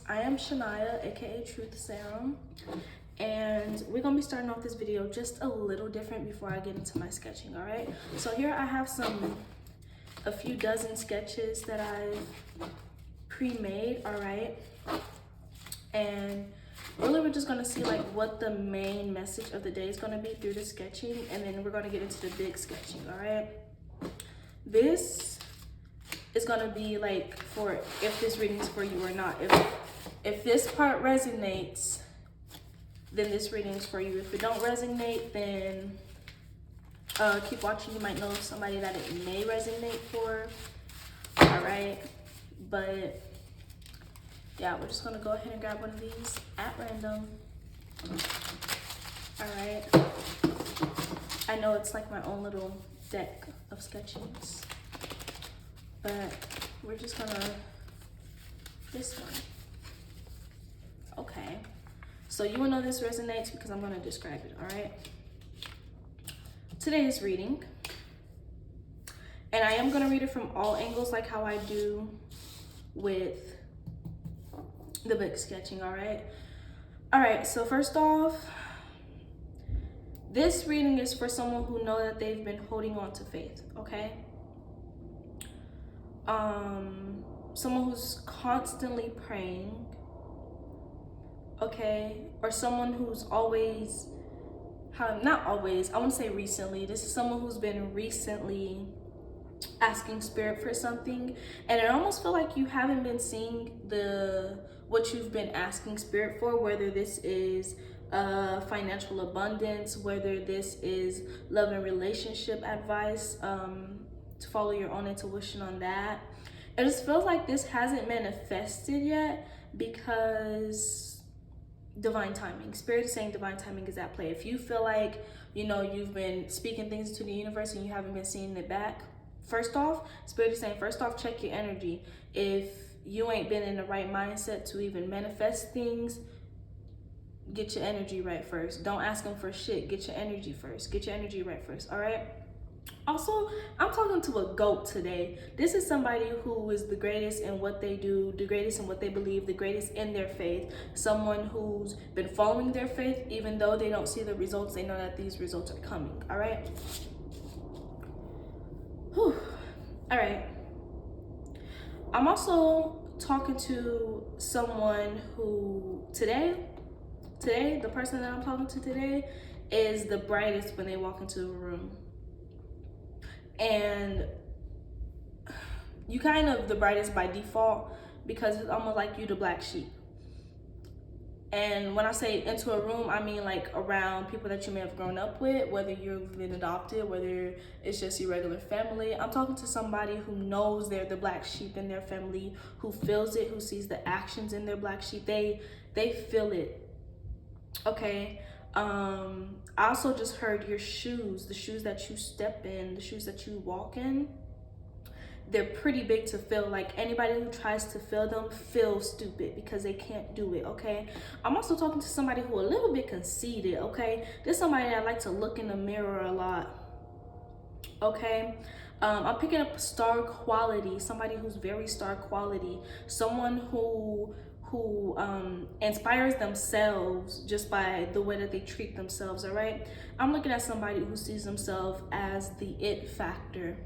I am Shania, aka TruthSerum, and we're gonna be starting off this video just a little different before I get into my sketching. All right, so here I have a few dozen sketches that I've pre-made. All right, and really we're just gonna see like what the main message of the day is gonna be through the sketching, and then we're gonna get into the big sketching. All right, this is gonna be like for if this reading is for you or not. If this part resonates, then this reading is for you. If it don't resonate, then keep watching. You might know somebody that it may resonate for. All right, but yeah, we're just gonna go ahead and grab one of these at random. All right, I know it's like my own little deck of sketchings, but we're just gonna, this one. Okay, so you will know this resonates because I'm gonna describe it, all right? Today's reading, and I am gonna read it from all angles like how I do with the big sketching, all right? All right, so first off, this reading is for someone who know that they've been holding on to faith, okay? Someone who's constantly praying, okay? Or someone who's always, not always, I wouldn't say recently. This is someone who's been recently asking spirit for something, and I almost feel like you haven't been seeing what you've been asking spirit for, whether this is financial abundance, whether this is love and relationship advice, to follow your own intuition on that. It just feels like this hasn't manifested yet because divine timing. Spirit is saying divine timing is at play. If you feel like, you know, you've been speaking things into the universe and you haven't been seeing it back, first off, Spirit is saying, first off, check your energy. If you ain't been in the right mindset to even manifest things, get your energy right first. Don't ask them for shit. Get your energy first. Get your energy right first, all right? Also, I'm talking to a GOAT today. This is somebody who is the greatest in what they do, the greatest in what they believe, the greatest in their faith. Someone who's been following their faith, even though they don't see the results, they know that these results are coming, all right? Whew. All right. I'm also talking to someone who today, the person that I'm talking to today is the brightest when they walk into a room. And you kind of the brightest by default because it's almost like you the black sheep. And when I say into a room, I mean like around people that you may have grown up with, whether you've been adopted, whether it's just your regular family. I'm talking to somebody who knows they're the black sheep in their family, who feels it, who sees the actions in their black sheep. They feel it, okay? I also just heard your shoes, the shoes that you step in, the shoes that you walk in, they're pretty big to fill. Like anybody who tries to fill them feels stupid because they can't do it, okay? I'm also talking to somebody who a little bit conceited, okay? This is somebody that like to look in the mirror a lot, okay? I'm picking up star quality, somebody who's very star quality, someone who inspires themselves just by the way that they treat themselves, all right? I'm looking at somebody who sees themselves as the it factor,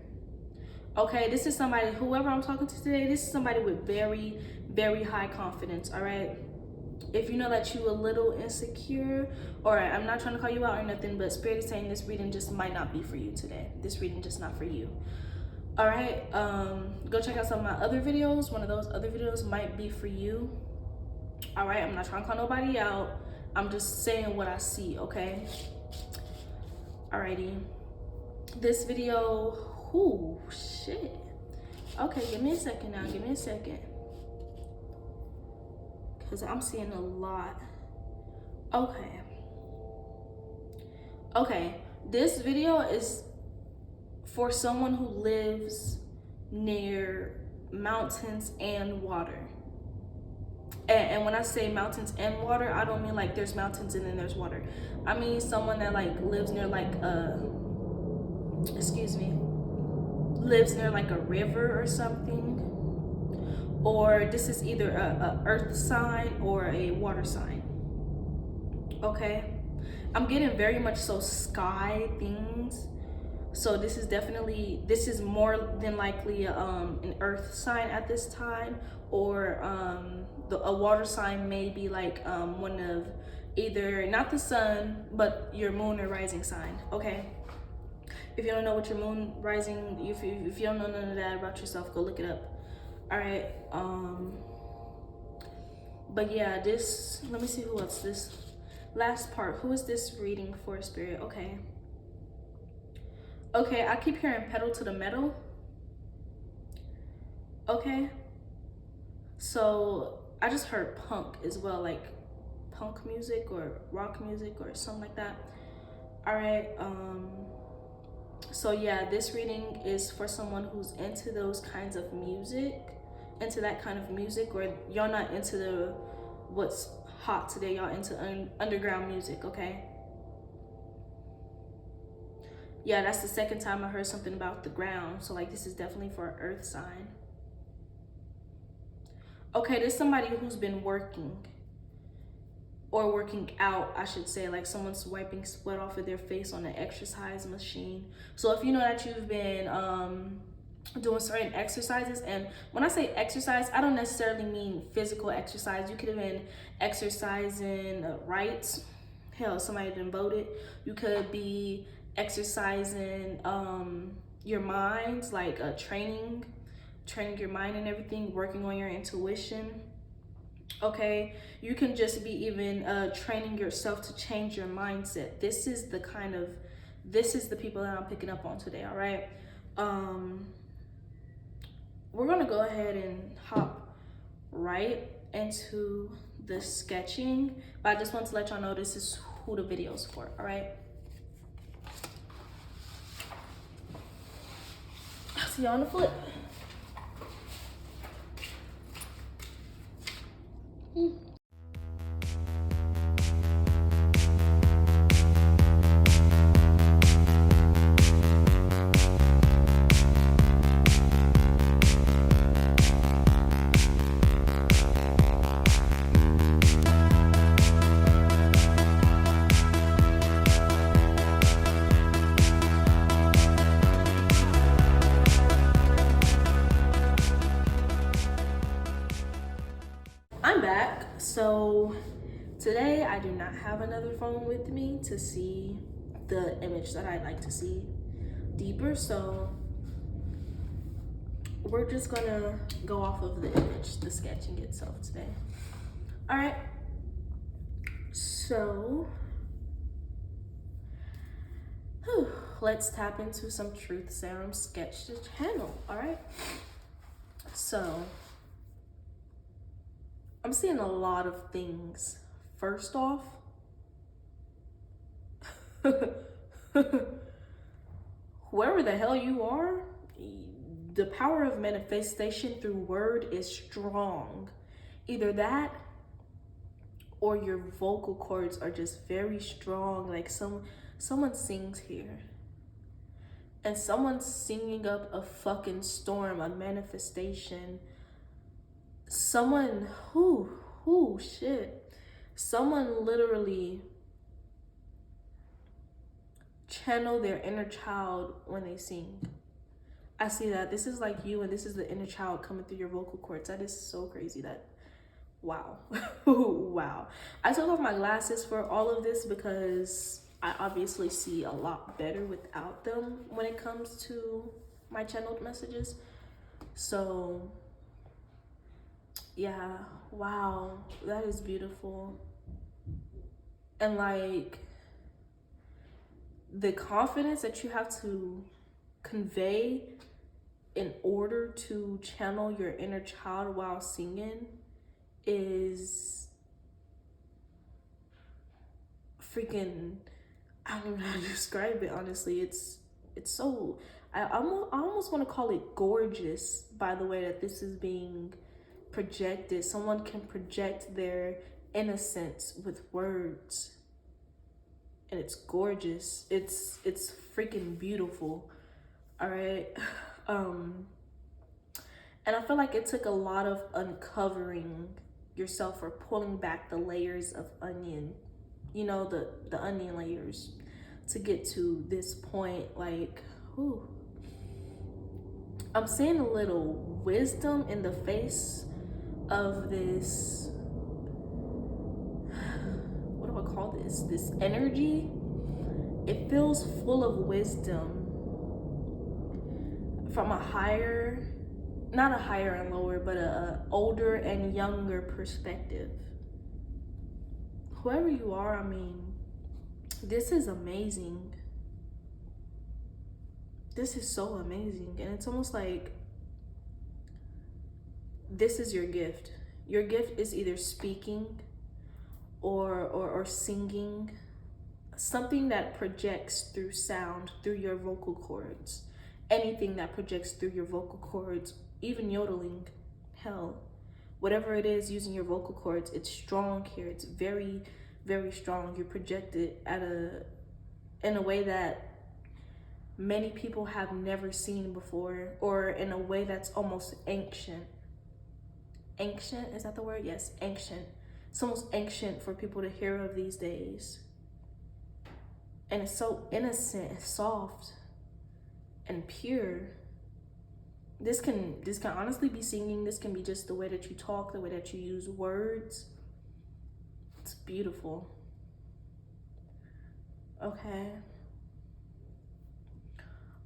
okay? This is somebody, whoever I'm talking to today, this is somebody with very, very high confidence, all right? If you know that you a little insecure, or I'm not trying to call you out or nothing, but Spirit is saying this reading just might not be for you today. This reading just not for you. All right, go check out some of my other videos. One of those other videos might be for you. All right, I'm not trying to call nobody out. I'm just saying what I see, okay? Alrighty. This video, whoo, shit. Okay, give me a second now, give me a second. Because I'm seeing a lot. Okay. Okay, this video is for someone who lives near mountains and water. And when I say mountains and water, I don't mean like there's mountains and then there's water. I mean someone that like lives near like lives near like a river or something, or this is either a earth sign or a water sign. Okay, I'm getting very much so sky things. So this is more than likely an earth sign at this time, or a water sign may be like one of either not the sun but your moon or rising sign. Okay, if you don't know what your moon rising, if you don't know none of that about yourself, go look it up. All right, but yeah, this, let me see who else. This last part, who is this reading for, Spirit? Okay. Okay, I keep hearing pedal to the metal. Okay. So I just heard punk as well, like punk music or rock music or something like that. All right. So yeah, this reading is for someone who's into those kinds of music, into that kind of music, or y'all not into the what's hot today. Y'all into underground music. Okay. Yeah, that's the second time I heard something about the ground. So like this is definitely for an earth sign. Okay, there's somebody who's been working or working out, I should say, like someone's wiping sweat off of their face on an exercise machine. So if you know that you've been doing certain exercises, and when I say exercise, I don't necessarily mean physical exercise. You could have been exercising rights. Hell, somebody done voted. You could be exercising your mind, like training your mind and everything, working on your intuition. Okay, you can just be even training yourself to change your mindset. This is the people that I'm picking up on today. All right, we're gonna go ahead and hop right into the sketching, but I just want to let y'all know this is who the video's for. All right, I'll see y'all on the flip. I'm back. So today I do not have another phone with me to see the image that I'd like to see deeper. So we're just gonna go off of the image, the sketching itself today. All right. So let's tap into some TruthSerum sketch to channel. All right. So I'm seeing a lot of things. First off, whoever the hell you are, the power of manifestation through word is strong. Either that or your vocal cords are just very strong. Like someone sings here. And someone's singing up a fucking storm, a manifestation. Someone, shit. Someone literally channel their inner child when they sing. I see that. This is like you, and this is the inner child coming through your vocal cords. That is so crazy. That, wow. Wow. I took off my glasses for all of this because I obviously see a lot better without them when it comes to my channeled messages. So yeah, wow, that is beautiful. And like the confidence that you have to convey in order to channel your inner child while singing is freaking, I don't even know how to describe it, honestly. It's so, I almost want to call it gorgeous by the way that this is being projected. Someone can project their innocence with words, and it's gorgeous. It's And I feel like it took a lot of uncovering yourself or pulling back the layers of onion, you know, the onion layers to get to this point. Like, whew. I'm seeing a little wisdom in the face of this, what do I call this? This energy. It feels full of wisdom from a higher, not a higher and lower, but a older and younger perspective. Whoever you are, I mean, this is amazing. This is so amazing. And it's almost like this is your gift. Your gift is either speaking or singing, something that projects through sound, through your vocal cords. Anything that projects through your vocal cords, even yodeling, hell, whatever it is using your vocal cords, it's strong here. It's very, very strong. You project it in a way that many people have never seen before, or in a way that's almost ancient. Ancient, is that the word? Yes, ancient. It's almost ancient for people to hear of these days. And it's so innocent and soft and pure. This can honestly be singing. This can be just the way that you talk, the way that you use words. It's beautiful. Okay.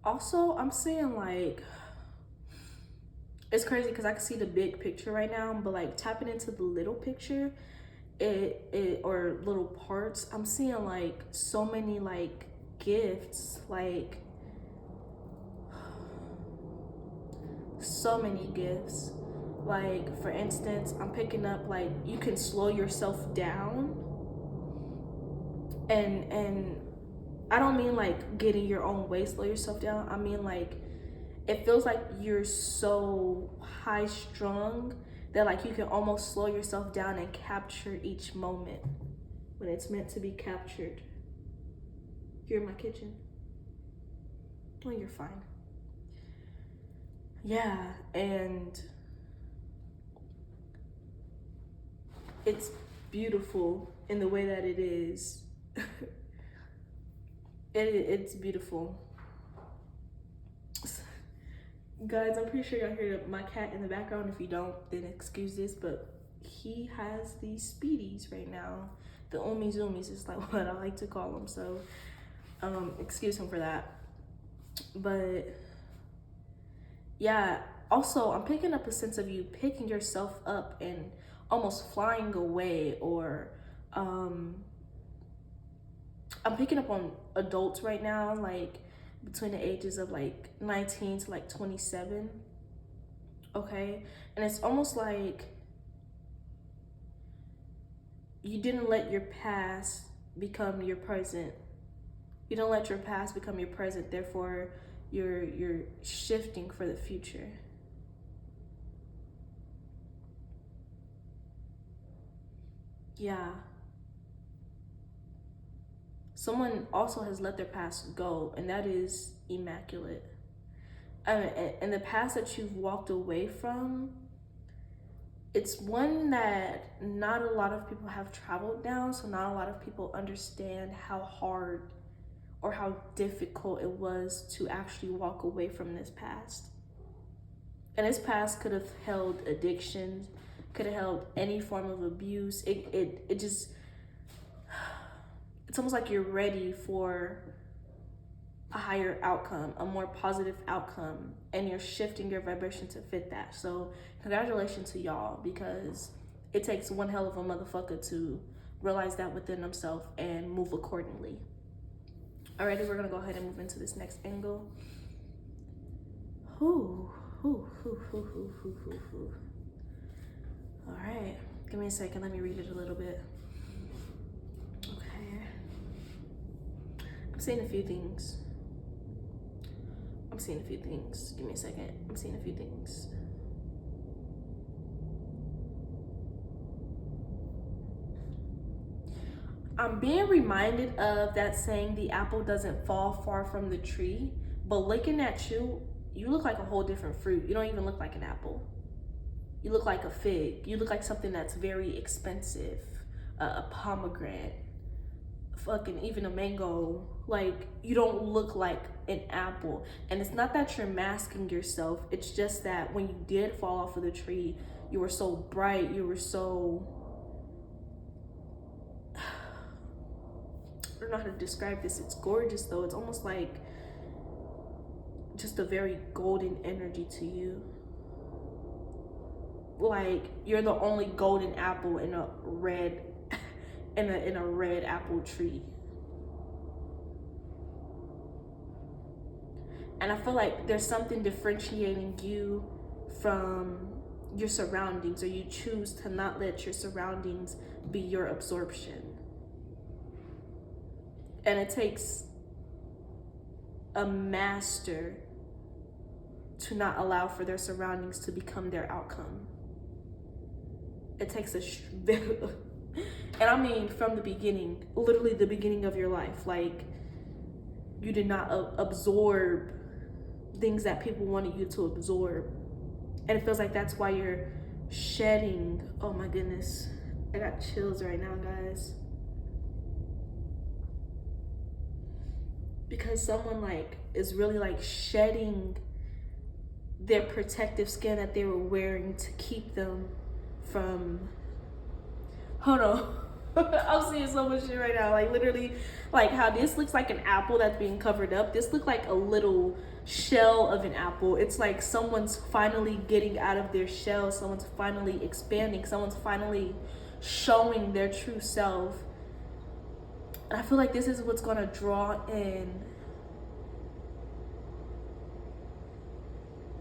Also, I'm saying, like, it's crazy because I can see the big picture right now, but like tapping into the little picture, or little parts, I'm seeing like so many like gifts, like so many gifts. Like, for instance, I'm picking up like you can slow yourself down, and I don't mean like getting your own way, slow yourself down. I mean like it feels like you're so high strung that like you can almost slow yourself down and capture each moment when it's meant to be captured. You're in my kitchen. Oh, you're fine. Yeah, and it's beautiful in the way that it is. It's beautiful. Guys, I'm pretty sure y'all hear my cat in the background. If you don't, then excuse this, but he has these speedies right now. The Omi Zoomies is like what I like to call them. So, excuse him for that. But yeah, also I'm picking up a sense of you picking yourself up and almost flying away, or I'm picking up on adults right now, like between the ages of like 19 to like 27. Okay, and it's almost like you didn't let your past become your present. You don't let your past become your present, therefore you're shifting for the future. Yeah. Someone also has let their past go, and that is immaculate. And the past that you've walked away from, it's one that not a lot of people have traveled down, so not a lot of people understand how hard or how difficult it was to actually walk away from this past. And this past could have held addictions, could have held any form of abuse. It just, it's almost like you're ready for a higher outcome, a more positive outcome, and you're shifting your vibration to fit that. So congratulations to y'all, because it takes one hell of a motherfucker to realize that within themselves and move accordingly. Alrighty, we're gonna go ahead and move into this next angle. All right, give me a second, let me read it a little bit. Okay, I'm seeing a few things. Give me a second. I'm seeing a few things. I'm being reminded of that saying, the apple doesn't fall far from the tree. But looking at you, you look like a whole different fruit. You don't even look like an apple. You look like a fig. You look like something that's very expensive. A pomegranate, fucking even a mango. Like, you don't look like an apple. And it's not that you're masking yourself. It's just that when you did fall off of the tree, you were so bright. You were so, I don't know how to describe this. It's gorgeous though. It's almost like just a very golden energy to you. Like, you're the only golden apple in a red in a red apple tree. And I feel like there's something differentiating you from your surroundings, or you choose to not let your surroundings be your absorption. And it takes a master to not allow for their surroundings to become their outcome. It takes a and I mean from the beginning, literally the beginning of your life. Like, you did not absorb things that people wanted you to absorb. And it feels like that's why you're shedding. Oh my goodness, I got chills right now, guys. Because someone like is really like shedding their protective skin that they were wearing to keep them from, hold on. I'm seeing so much shit right now. Like, literally, like how this looks like an apple that's being covered up. This looks like a little shell of an apple. It's like someone's finally getting out of their shell. Someone's finally expanding. Someone's finally showing their true self. And I feel like this is what's going to draw in.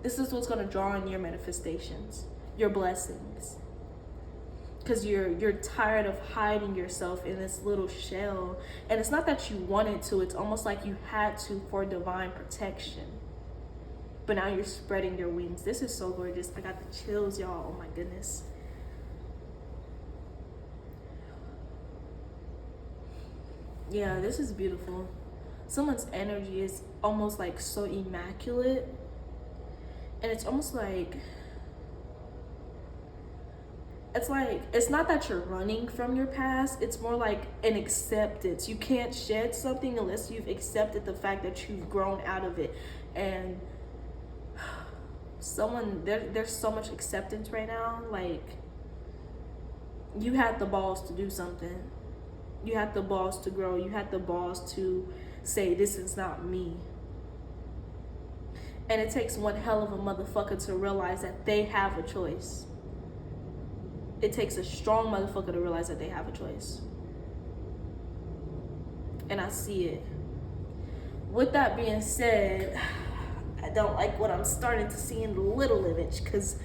This is what's going to draw in your manifestations, your blessings. Because you're tired of hiding yourself in this little shell. And it's not that you wanted to. It's almost like you had to for divine protection. But now you're spreading your wings. This is so gorgeous. I got the chills, y'all. Oh my goodness. Yeah, this is beautiful. Someone's energy is almost like so immaculate. And it's almost like, it's not that you're running from your past. It's more like an acceptance. You can't shed something unless you've accepted the fact that you've grown out of it. And there's so much acceptance right now. Like, you had the balls to do something. You had the balls to grow. You had the balls to say, this is not me. And it takes one hell of a motherfucker to realize that they have a choice. It takes a strong motherfucker to realize that they have a choice. And I see it. With that being said, I don't like what I'm starting to see in the little image, because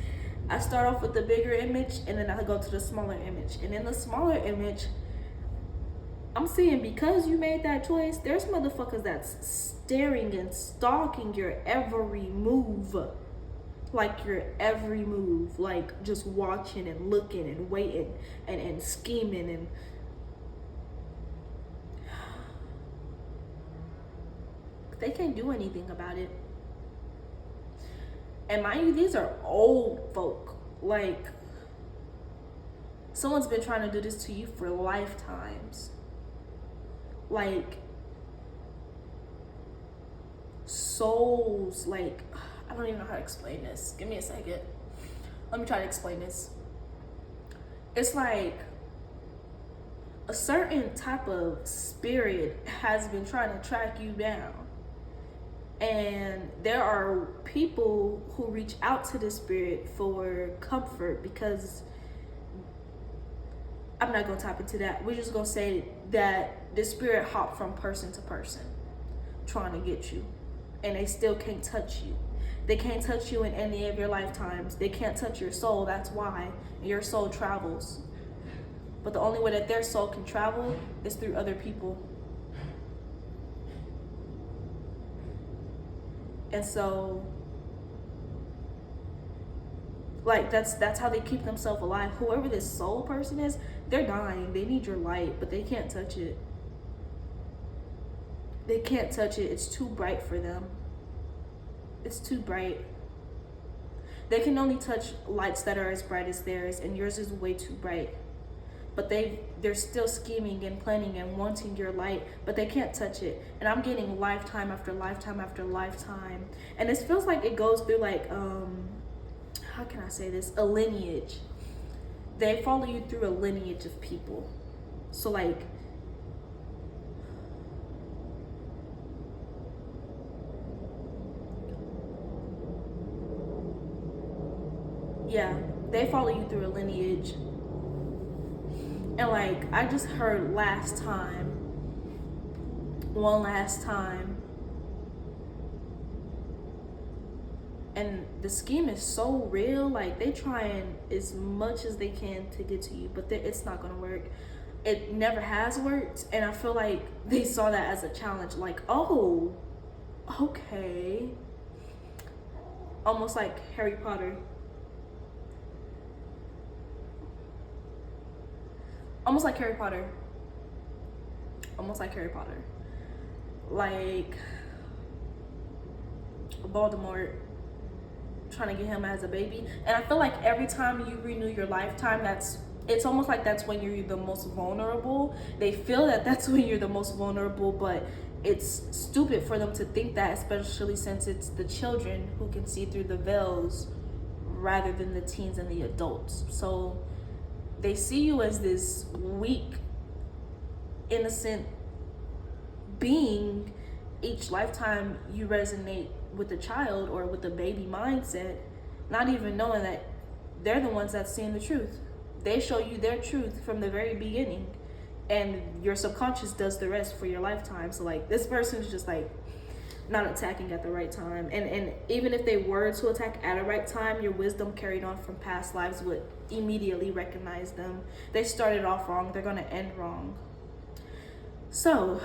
I start off with the bigger image and then I go to the smaller image. And in the smaller image, I'm seeing, because you made that choice, there's motherfuckers that's staring and stalking your every move. Like, your every move. Like, just watching and looking and waiting and scheming and... They can't do anything about it. And mind you, these are old folk. Like, someone's been trying to do this to you for lifetimes. Like, souls, like, I don't even know how to explain this. Give me a second. Let me try to explain this. It's like a certain type of spirit has been trying to track you down. And there are people who reach out to the spirit for comfort, because I'm not going to tap into that. We're just going to say that the spirit hopped from person to person trying to get you. And they still can't touch you. They can't touch you in any of your lifetimes. They can't touch your soul. That's why your soul travels. But the only way that their soul can travel is through other people. And so, like, that's how they keep themselves alive. Whoever this soul person is, they're dying. They need your light, but they can't touch it. They can't touch it. It's too bright for them. It's too bright. They can only touch lights that are as bright as theirs, and yours is way too bright. But they're still scheming and planning and wanting your light, but they can't touch it. And I'm getting lifetime after lifetime after lifetime. And it feels like it goes through like, how can I say this? A lineage. They follow you through a lineage of people. So like, yeah, they follow you through a lineage. And like, I just heard one last time. And the scheme is so real. Like, they trying as much as they can to get to you, but it's not gonna work. It never has worked. And I feel like they saw that as a challenge. Like, oh, okay. Almost like Harry Potter. Almost like Harry Potter. Almost like Harry Potter. Like Voldemort trying to get him as a baby. And I feel like every time you renew your lifetime, it's almost like that's when you're the most vulnerable. They feel that that's when you're the most vulnerable, but it's stupid for them to think that, especially since it's the children who can see through the veils rather than the teens and the adults. So they see you as this weak, innocent being. Each lifetime you resonate with the child or with the baby mindset, not even knowing that they're the ones that's seeing the truth. They show you their truth from the very beginning, and your subconscious does the rest for your lifetime. So like, this person's just like not attacking at the right time. And even if they were to attack at a right time, your wisdom carried on from past lives would immediately recognize them. They started off wrong, they're gonna end wrong. So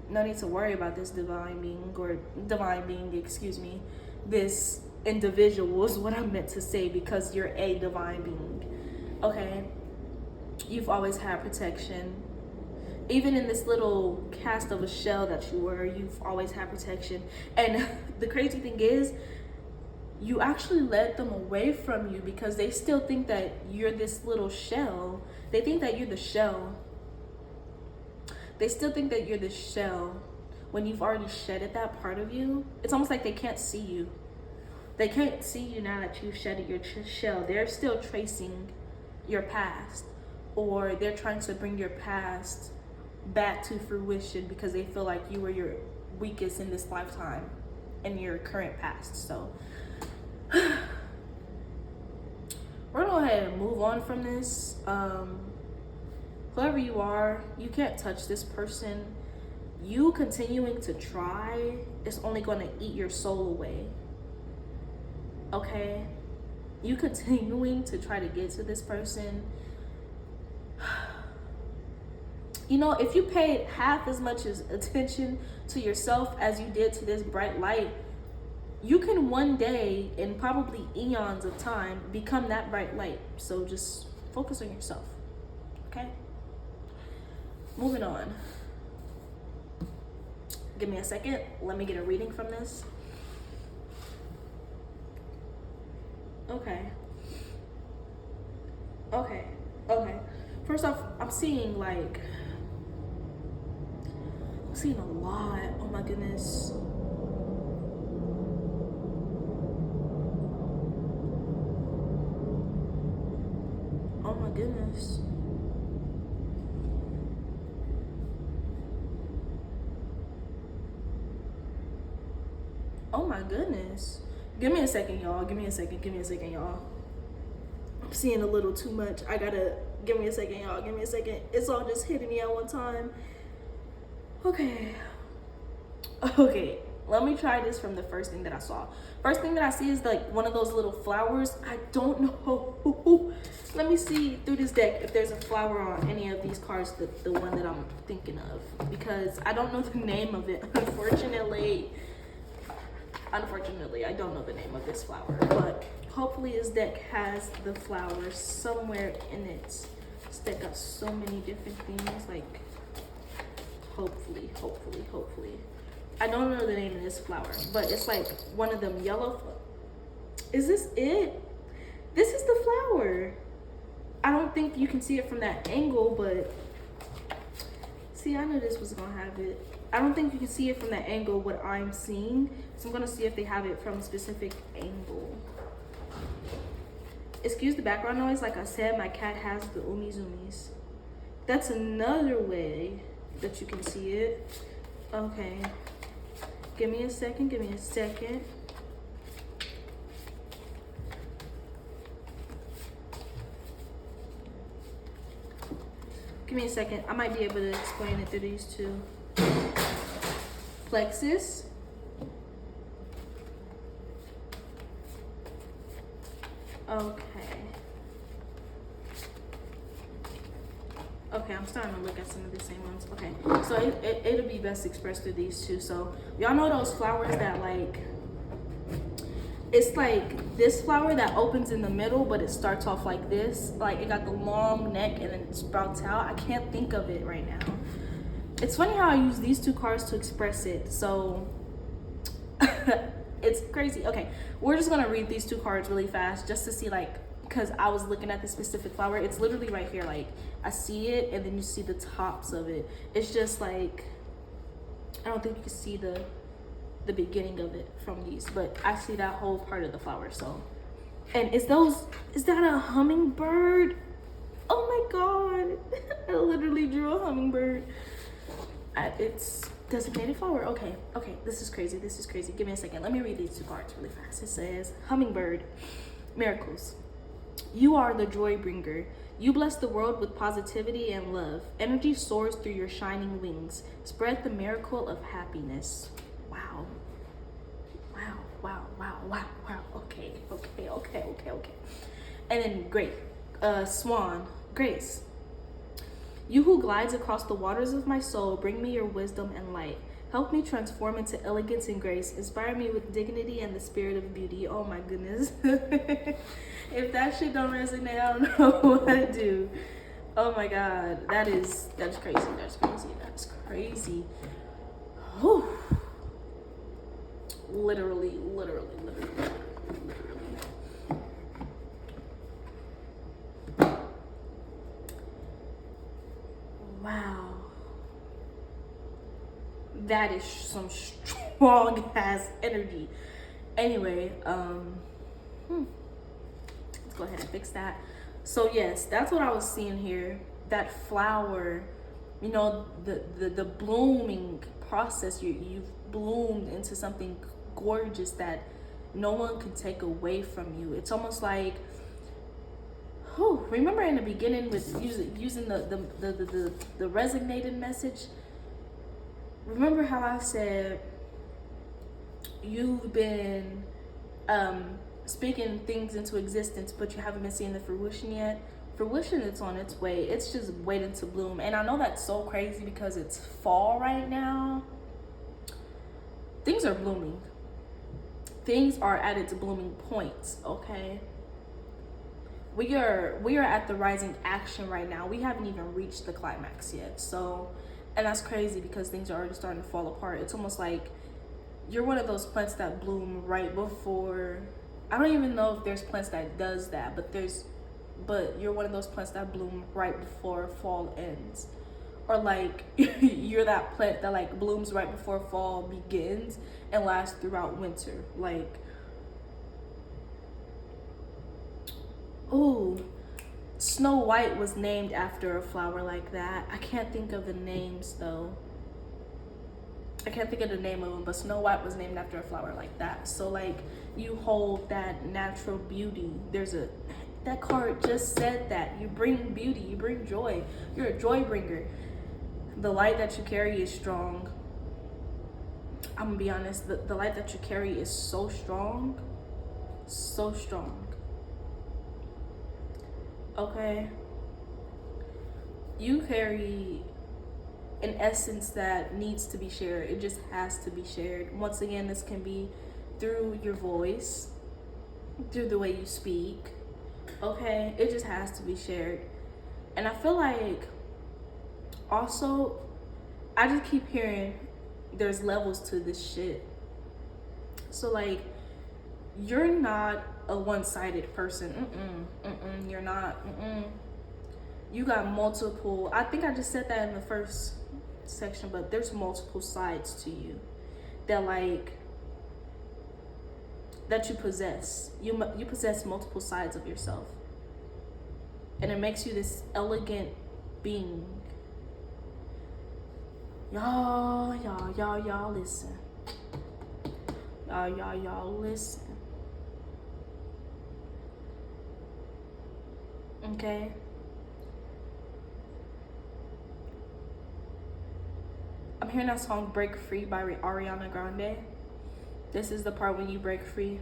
no need to worry about this divine being, excuse me. This individual is what I meant to say, because you're a divine being, okay? You've always had protection. Even in this little cast of a shell that you were, you've always had protection. And the crazy thing is, you actually led them away from you because they still think that you're this little shell. They think that you're the shell. They still think that you're the shell when you've already shedded that part of you. It's almost like they can't see you. They can't see you now that you've shedded your shell. They're still tracing your past, or they're trying to bring your past back to fruition because they feel like you were your weakest in this lifetime in your current past. So we're gonna go ahead and move on from this. Whoever you are, you can't touch this person. You continuing to try is only going to eat your soul away. Okay? You continuing to try to get to this person. You know, if you paid half as much attention to yourself as you did to this bright light, you can one day, in probably eons of time, become that bright light. So just focus on yourself. Okay? Moving on. Give me a second. Let me get a reading from this. Okay. First off, I'm seeing a lot. Oh my goodness. Oh my goodness. Oh my goodness. Give me a second, y'all. Give me a second, y'all. I'm seeing a little too much. Give me a second, y'all. Give me a second. It's all just hitting me at one time. Okay. Let me try this from the first thing that I saw. First thing that I see is like one of those little flowers. I don't know. Let me see through this deck if there's a flower on any of these cards, the one that I'm thinking of, because I don't know the name of it, unfortunately. I don't know the name of this flower, but hopefully this deck has the flower somewhere in it. This deck got so many different things, like hopefully. I don't know the name of this flower, but it's like one of them yellow. Is this it? This is the flower. I don't think you can see it from that angle, but see, I knew this was gonna have it. I don't think you can see it from that angle, what I'm seeing. So I'm gonna see if they have it from a specific angle. Excuse the background noise. Like I said, my cat has the zoomies. That's another way that you can see it. Okay. Give me a second, give me a second. Give me a second. I might be able to explain it through these two. Plexus. Okay. Okay, I'm starting to look at some of the same ones. Okay, so it'll be best expressed through these two. So y'all know those flowers that like, it's like this flower that opens in the middle, but it starts off like this. Like it got the long neck and then it sprouts out. I can't think of it right now. It's funny how I use these two cards to express it. So it's crazy. Okay, we're just gonna read these two cards really fast just to see, like, because I was looking at the specific flower. It's literally right here. Like I see it and then you see the tops of it. It's just like, I don't think you can see the beginning of it from these, but I see that whole part of the flower. So, and is that a hummingbird? Oh my god. I literally drew a hummingbird. It's designated flower. Okay, this is crazy. Give me a second. Let me read these two cards really fast. It says, hummingbird, miracles. You are the joy bringer. You bless the world with positivity and love. Energy soars through your shining wings. Spread the miracle of happiness. Wow. Okay. And then great. Swan, grace. You who glides across the waters of my soul, bring me your wisdom and light. Help me transform into elegance and grace. Inspire me with dignity and the spirit of beauty. Oh my goodness. If that shit don't resonate, I don't know what to do. Oh my god. That's crazy. Whew. Literally. Wow. That is some strong ass energy. Anyway, let's go ahead and fix that. So yes, that's what I was seeing here. That flower, you know, the blooming process. You've bloomed into something gorgeous that no one can take away from you. It's almost like, remember in the beginning with using the resonated message. Remember how I said you've been speaking things into existence, but you haven't been seeing the fruition yet? Fruition is on its way. It's just waiting to bloom. And I know that's so crazy because it's fall right now. Things are blooming. Things are at its blooming points, okay? We are at the rising action right now. We haven't even reached the climax yet. So, and that's crazy because things are already starting to fall apart. It's almost like you're one of those plants that bloom right before. I don't even know if there's plants that does that, but you're one of those plants that bloom right before fall ends. Or like you're that plant that like blooms right before fall begins and lasts throughout winter. Like, ooh, Snow White was named after a flower like that. I can't think of the names though. I can't think of the name of them, but Snow White was named after a flower like that. So like you hold that natural beauty. That card just said that. You bring beauty, you bring joy. You're a joy bringer. The light that you carry is strong. I'm gonna be honest, the light that you carry is so strong. So strong. Okay? You carry an essence that needs to be shared. It just has to be shared. Once again, this can be through your voice, through the way you speak. Okay? It just has to be shared. And I feel like also, I just keep hearing there's levels to this shit. So like, you're not a one-sided person. You're not. You got multiple. I think I just said that in the first section, but there's multiple sides to you that like that you possess. You possess multiple sides of yourself, and it makes you this elegant being. Y'all listen. Y'all listen. Okay? I'm hearing that song Break Free by Ariana Grande. This is the part when you break free.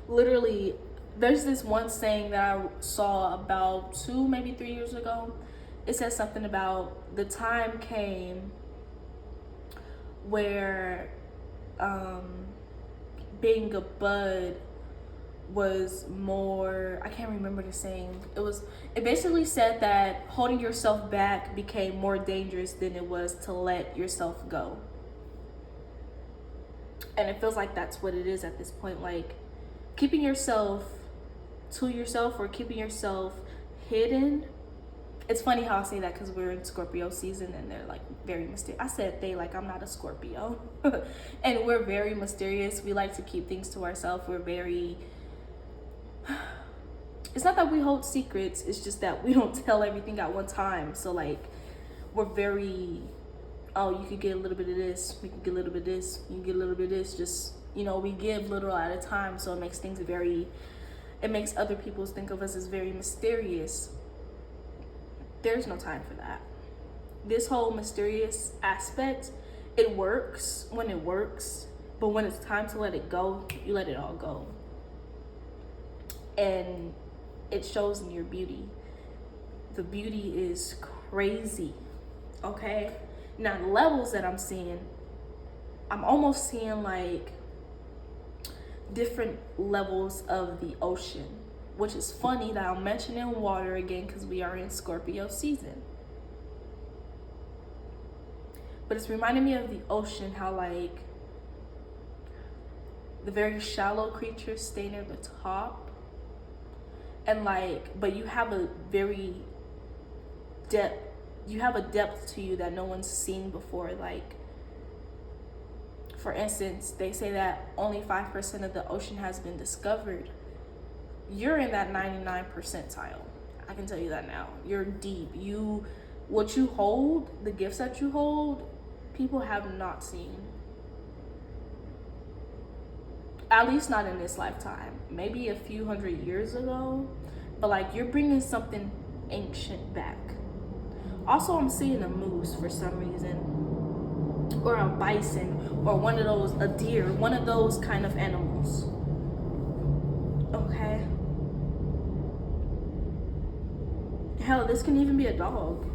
Literally, there's this one saying that I saw about 2, maybe 3 years ago. It says something about the time came where being a bud was more, I can't remember the saying. It basically said that holding yourself back became more dangerous than it was to let yourself go. And it feels like that's what it is at this point. Like, keeping yourself to yourself or keeping yourself hidden. It's funny how I say that because we're in Scorpio season and they're like very mysterious. I said they, like I'm not a Scorpio. And we're very mysterious. We like to keep things to ourselves. We're very, it's not that we hold secrets, it's just that we don't tell everything at one time. So like, we're very, oh, you could get a little bit of this, we could get a little bit of this, you can get a little bit of this. Just, you know, we give little at a time. So it makes things very, it makes other people think of us as very mysterious. There's no time for that. This whole mysterious aspect, it works when it works, but when it's time to let it go, you let it all go. And it shows in your beauty. The beauty is crazy, okay? Now, the levels that I'm seeing, I'm almost seeing like different levels of the ocean, which is funny that I'm mentioning water again because we are in Scorpio season. But it's reminding me of the ocean, how like the very shallow creatures stay near the top. And like, but you have a very depth to you that no one's seen before. Like, for instance, they say that only 5% of the ocean has been discovered. You're in that 99 percentile. I can tell you that now. You're deep. What you hold, the gifts that you hold, people have not seen. At least not in this lifetime. Maybe a few hundred years ago. But like, you're bringing something ancient back. Also, I'm seeing a moose for some reason. Or a bison. Or one of those, a deer. One of those kind of animals. Okay. Hell, this can even be a dog.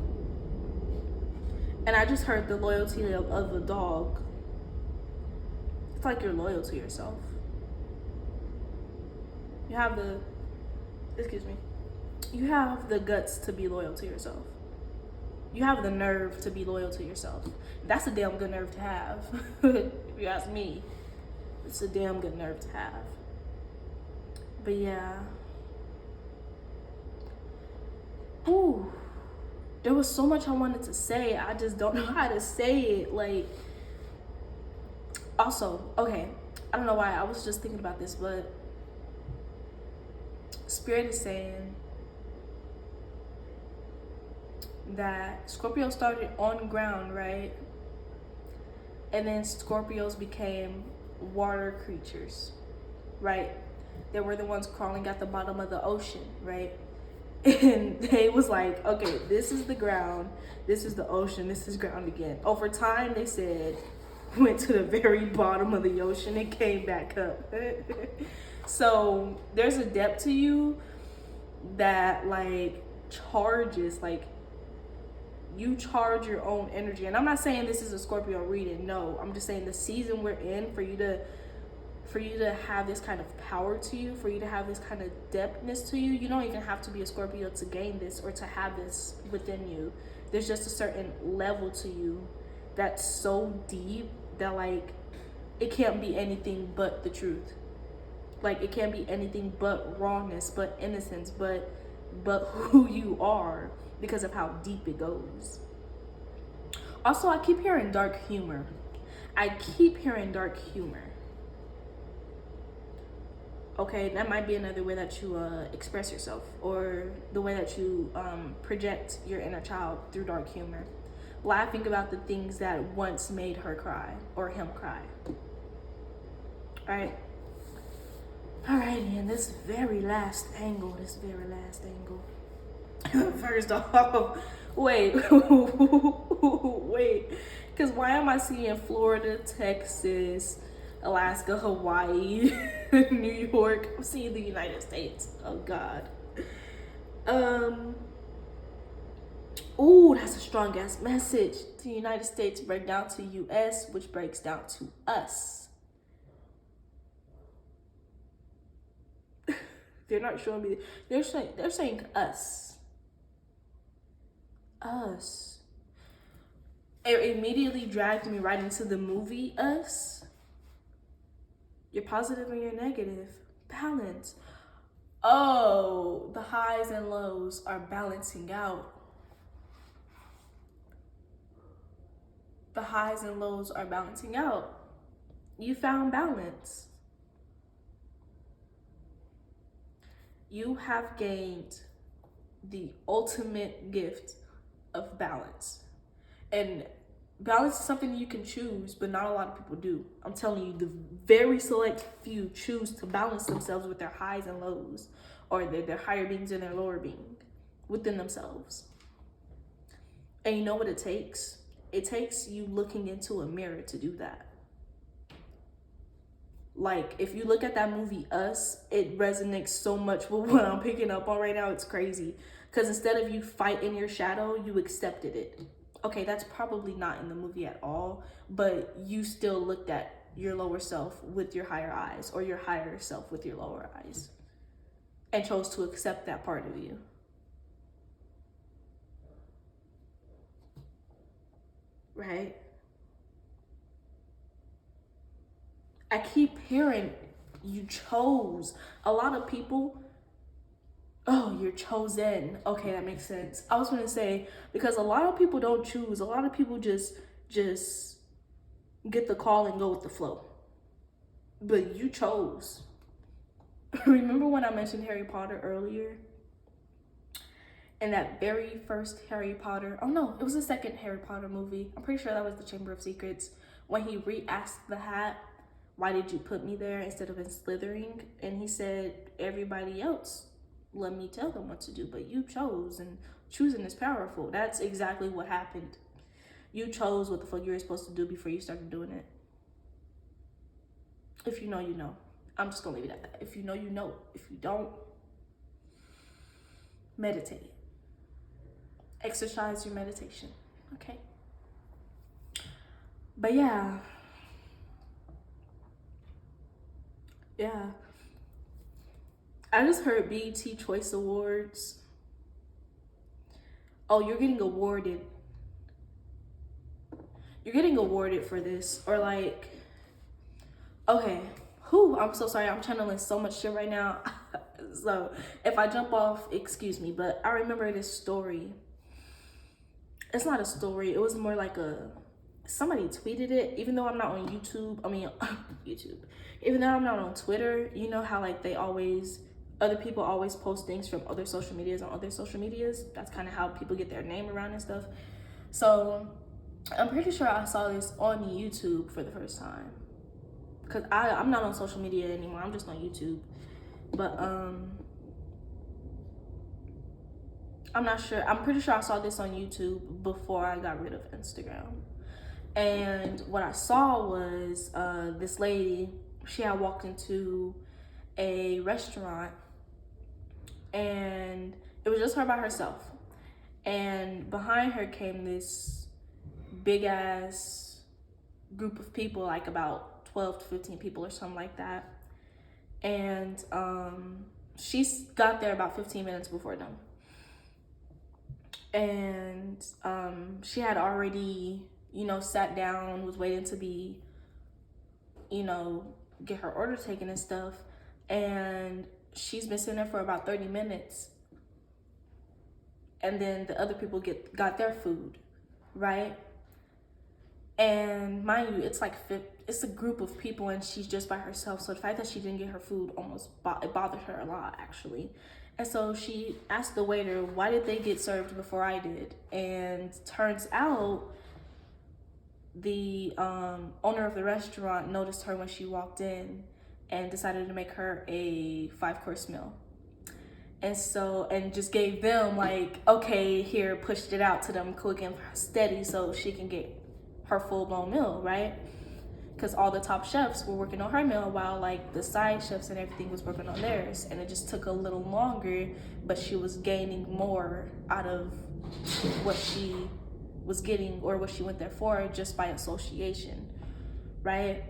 And I just heard the loyalty of a dog. It's like you're loyal to yourself. You have the guts to be loyal to yourself. You have the nerve to be loyal to yourself. That's a damn good nerve to have. If you ask me, it's a damn good nerve to have. But yeah. Ooh. There was so much I wanted to say. I just don't know how to say it. Like, also, okay, I don't know why I was just thinking about this, but Spirit is saying that Scorpio started on ground, right? And then Scorpios became water creatures, right? They were the ones crawling at the bottom of the ocean, right? And they was like, okay, this is the ground, this is the ocean, this is ground again. Over time, they said, went to the very bottom of the ocean and came back up. So there's a depth to you that like charges, like you charge your own energy. And I'm not saying this is a Scorpio reading, no, I'm just saying the season we're in, for you to have this kind of power to you, for you to have this kind of depthness to you, you don't even have to be a Scorpio to gain this or to have this within you. There's just a certain level to you that's so deep that like it can't be anything but the truth. Like it can't be anything but wrongness, but innocence, but who you are, because of how deep it goes. Also, I keep hearing dark humor. I keep hearing dark humor. Okay, that might be another way that you express yourself, or the way that you project your inner child through dark humor. Laughing about the things that once made her cry or him cry. Right? Alrighty, and this very last angle. First off, wait, wait, because why am I seeing Florida, Texas, Alaska, Hawaii, New York? I'm seeing the United States. Oh God. Oh, that's a strong ass message. The United States break down to US, which breaks down to us. They're not showing me. They're saying us. Us. It immediately dragged me right into the movie Us. You're positive and you're negative. Balance. Oh, the highs and lows are balancing out. The highs and lows are balancing out. You found balance. You have gained the ultimate gift of balance. And balance is something you can choose, but not a lot of people do. I'm telling you, the very select few choose to balance themselves with their highs and lows, or their higher beings and their lower being within themselves. And you know what it takes? It takes you looking into a mirror to do that. Like, if you look at that movie Us, it resonates so much with what I'm picking up on right now. It's crazy. Because instead of you fighting your shadow, you accepted it. Okay, that's probably not in the movie at all, but you still looked at your lower self with your higher eyes, or your higher self with your lower eyes, and chose to accept that part of you. Right? I keep hearing you chose. A lot of people, oh, you're chosen. Okay, that makes sense. I was gonna say, because a lot of people don't choose. A lot of people just get the call and go with the flow. But you chose. Remember when I mentioned Harry Potter earlier? In that very first Harry Potter, oh no, it was the second Harry Potter movie. I'm pretty sure that was the Chamber of Secrets. When he re-asked the hat, why did you put me there instead of in Slytherin? And he said, everybody else let me tell them what to do, but you chose, and choosing is powerful. That's exactly what happened. You chose what the fuck you were supposed to do before you started doing it. If you know, you know. I'm just gonna leave it at that. If you know, you know. If you don't, meditate. Exercise your meditation. Okay. But yeah. Yeah. I just heard BET Choice Awards. Oh, you're getting awarded. You're getting awarded for this. Or like, okay. Whew, I'm so sorry. I'm channeling so much shit right now. So if I jump off, excuse me. But I remember this story. It's not a story. It was more like somebody tweeted it. Even though I'm not on YouTube. I mean, YouTube. Even though I'm not on Twitter, you know how like other people always post things from other social medias on other social medias. That's kind of how people get their name around and stuff. So I'm pretty sure I saw this on YouTube for the first time. Because I'm not on social media anymore. I'm just on YouTube. But I'm not sure. I'm pretty sure I saw this on YouTube before I got rid of Instagram. And what I saw was this lady, she had walked into a restaurant, and it was just her by herself. And behind her came this big ass group of people, like about 12 to 15 people or something like that. And she got there about 15 minutes before them. And she had already you know, sat down, was waiting to be, you know, get her order taken and stuff. And she's been sitting there for about 30 minutes. And then the other people got their food, right? And mind you, it's like it's a group of people and she's just by herself. So the fact that she didn't get her food it bothered her a lot, actually. And so she asked the waiter, why did they get served before I did? And turns out the owner of the restaurant noticed her when she walked in and decided to make her a 5-course meal. And so, and just gave them like, okay, here, pushed it out to them quick and steady so she can get her full-blown meal, right? Because all the top chefs were working on her meal while like the side chefs and everything was working on theirs. And it just took a little longer, but she was gaining more out of what she was getting or what she went there for just by association, right?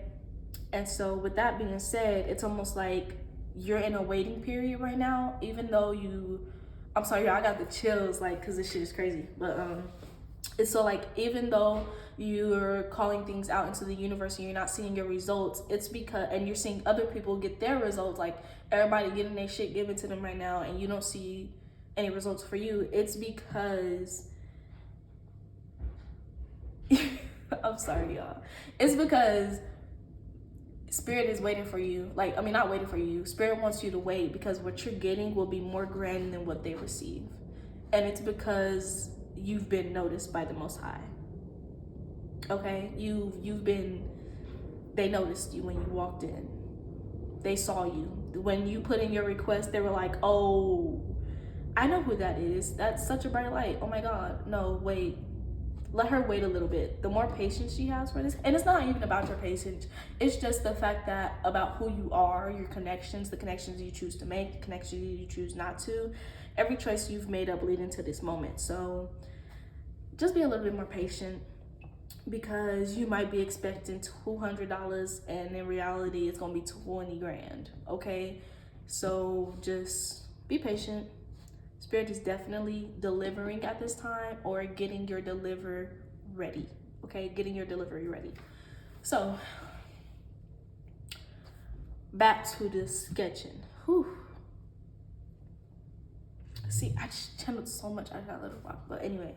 And so with that being said, it's almost like you're in a waiting period right now, even though I'm sorry, y'all, I got the chills, like, because this shit is crazy. But it's so like, even though you're calling things out into the universe and you're not seeing your results, it's because, and you're seeing other people get their results, like everybody getting their shit given to them right now, and you don't see any results for you, it's because I'm sorry, y'all. It's because Spirit is waiting for you. Like, I mean, not waiting for you. Spirit wants you to wait because what you're getting will be more grand than what they receive. And it's because you've been noticed by the Most High. Okay? They noticed you when you walked in. They saw you. When you put in your request, they were like, oh, I know who that is. That's such a bright light. Oh my God. No, wait. Let her wait a little bit. The more patience she has for this, and it's not even about your patience, it's just the fact that about who you are, your connections, the connections you choose to make, the connections you choose not to, every choice you've made up leading to this moment. So just be a little bit more patient, because you might be expecting $200 and in reality it's gonna be 20 grand, okay? So just be patient. Spirit is definitely delivering at this time, or getting your delivery ready, okay? Getting your delivery ready. So, back to the sketching. Whew. See, I just channeled so much out of that little rock, but anyway.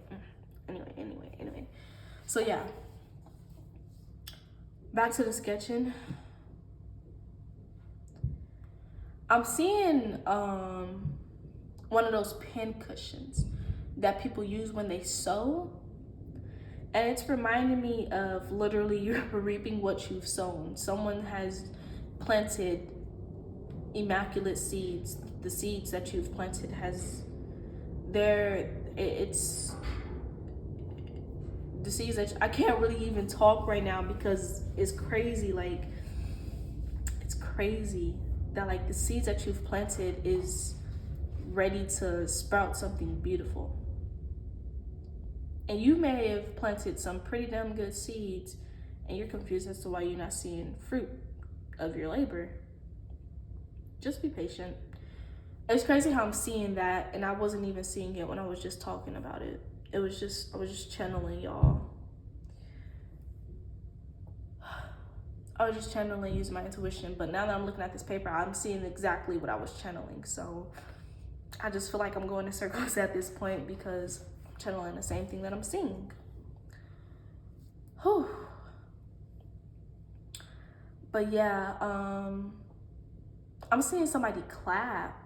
So yeah, back to the sketching. I'm seeing one of those pin cushions that people use when they sew, and it's reminding me of literally you're reaping what you've sown. Someone has planted immaculate seeds. The seeds that you've planted it's the seeds that I can't really even talk right now because it's crazy. Like, it's crazy that like the seeds that you've planted is ready to sprout something beautiful. And you may have planted some pretty damn good seeds and you're confused as to why you're not seeing fruit of your labor. Just be patient. It's crazy how I'm seeing that, and I wasn't even seeing it when I was just talking about it. I was just channeling, y'all. I was just channeling, using my intuition, but now that I'm looking at this paper, I'm seeing exactly what I was channeling. So I just feel like I'm going in circles at this point because I'm channeling the same thing that I'm seeing. Whew. But yeah, I'm seeing somebody clap.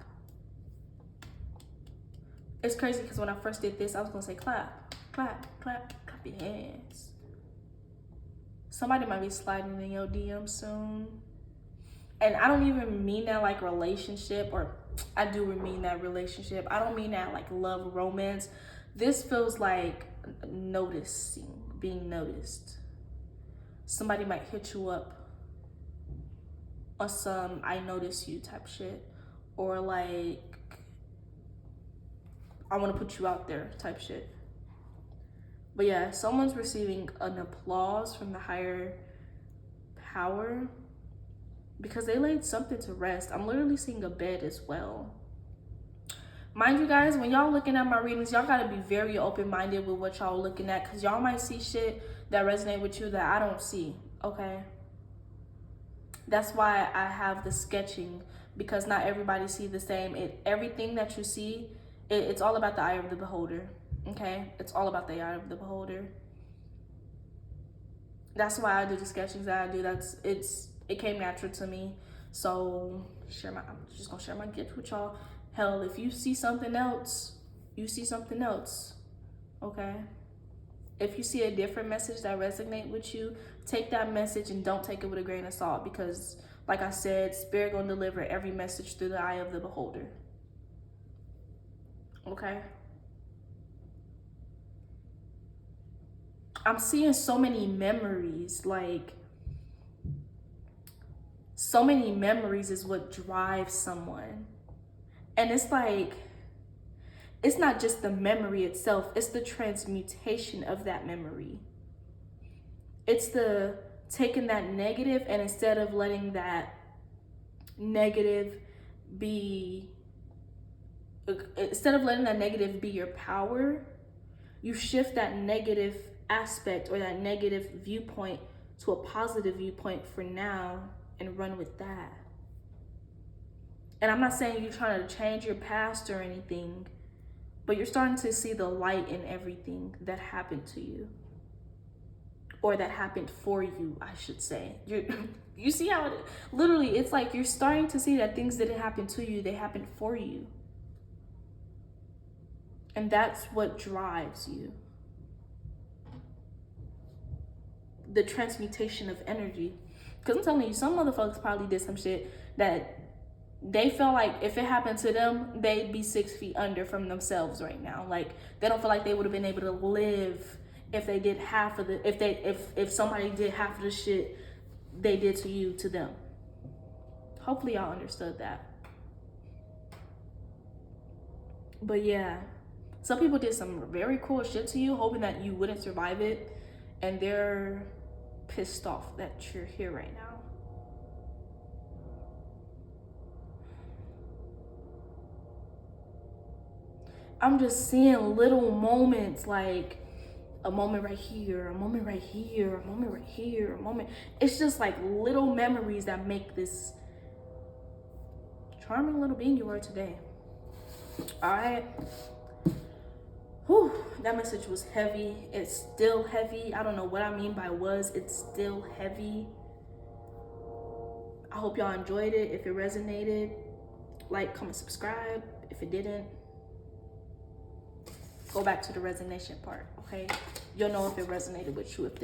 It's crazy because when I first did this, I was gonna say clap, clap, clap, clap your hands. Somebody might be sliding in your DM soon. And I don't even mean that like relationship, or I do mean that relationship. I don't mean that like love, romance. This feels like noticing, being noticed. Somebody might hit you up on some I notice you type shit, or like I want to put you out there type shit. But yeah, someone's receiving an applause from the higher power because they laid something to rest. I'm literally seeing a bed as well. Mind you guys, when y'all looking at my readings, y'all gotta be very open-minded with what y'all looking at, because y'all might see shit that resonate with you that I don't see, okay? That's why I have the sketching, because not everybody see the same. Everything that you see, it's all about the eye of the beholder, okay? It's all about the eye of the beholder. That's why I do the sketchings that I do. It came natural to me. So I'm just gonna share my gift with y'all. Hell, if you see something else, you see something else, okay? If you see a different message that resonates with you, take that message and don't take it with a grain of salt, because like I said, Spirit gonna deliver every message through the eye of the beholder, okay? I'm seeing so many memories, like so many memories is what drives someone. And it's like, it's not just the memory itself, it's the transmutation of that memory. It's the taking that negative, and instead of letting that negative be your power, you shift that negative aspect or that negative viewpoint to a positive viewpoint for now and run with that. And I'm not saying you're trying to change your past or anything, but you're starting to see the light in everything that happened to you, or that happened for you, I should say. You see how literally it's like you're starting to see that things didn't happen to you, they happened for you. And that's what drives you. The transmutation of energy. Because I'm telling you, some motherfuckers probably did some shit that they felt like if it happened to them, they'd be 6 feet under from themselves right now. Like, they don't feel like they would have been able to live if they did half of the, if somebody did half of the shit they did to you, to them. Hopefully y'all understood that. But yeah, some people did some very cool shit to you, hoping that you wouldn't survive it, and they're pissed off that you're here right now. I'm just seeing little moments, like a moment right here, a moment right here, a moment right here, a moment. It's just like little memories that make this charming little being you are today. All right. Whew, that message was heavy. It's still heavy. I don't know what I mean by was. It's still heavy. I hope y'all enjoyed it. If it resonated, like, comment, subscribe. If it didn't, go back to the resignation part, okay? You'll know if it resonated with you if this.